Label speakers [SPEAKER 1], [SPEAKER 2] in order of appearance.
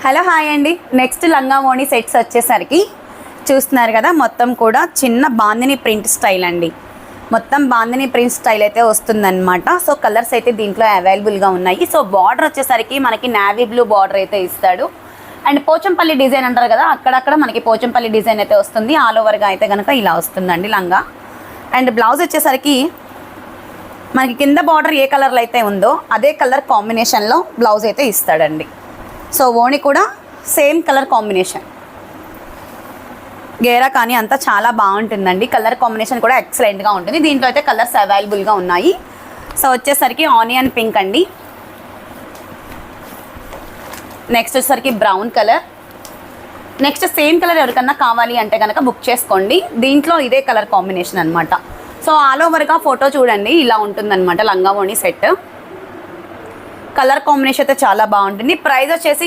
[SPEAKER 1] Hello hi అండి. Next లంగా ఓణి సెట్స్ వచ్చేసరికి చూస్తున్నారు కదా, మొత్తం కూడా చిన్న బాందిని ప్రింట్ స్టైల్ అండి. మొత్తం బాందిని ప్రింట్ స్టైల్ అయితే వస్తుందన్నమాట. సో కలర్స్ అయితే దీంట్లో అవైలబుల్గా ఉన్నాయి. సో బార్డర్ వచ్చేసరికి మనకి నావీ బ్లూ బార్డర్ అయితే ఇస్తాడు. అండ్ పోచంపల్లి డిజైన్ అంటారు కదా, అక్కడక్కడ మనకి పోచంపల్లి డిజైన్ అయితే వస్తుంది. ఆల్ ఓవర్గా అయితే కనుక ఇలా వస్తుందండి లంగా. అండ్ బ్లౌజ్ వచ్చేసరికి మనకి కింద బార్డర్ ఏ కలర్లో అయితే ఉందో అదే కలర్ కాంబినేషన్లో బ్లౌజ్ అయితే ఇస్తాడండి. సో ఓణి కూడా సేమ్ కలర్ కాంబినేషన్, గేరా కానీ అంతా చాలా బాగుంటుందండి. కలర్ కాంబినేషన్ కూడా ఎక్సలెంట్గా ఉంటుంది. దీంట్లో అయితే కలర్స్ అవైలబుల్గా ఉన్నాయి. సో వచ్చేసరికి ఆనియన్ పింక్ అండి, నెక్స్ట్ వచ్చేసరికి brown colour, next same colour ఎవరికన్నా కావాలి అంటే కనుక బుక్ చేసుకోండి. దీంట్లో ఇదే కలర్ కాంబినేషన్ అనమాట. సో ఆల్ ఓవర్గా ఫోటో చూడండి, ఇలా ఉంటుందన్నమాట లంగా ఓణి సెట్. కలర్ కాంబినేషన్ అయితే చాలా బాగుంటుంది. ప్రైస్ వచ్చేసి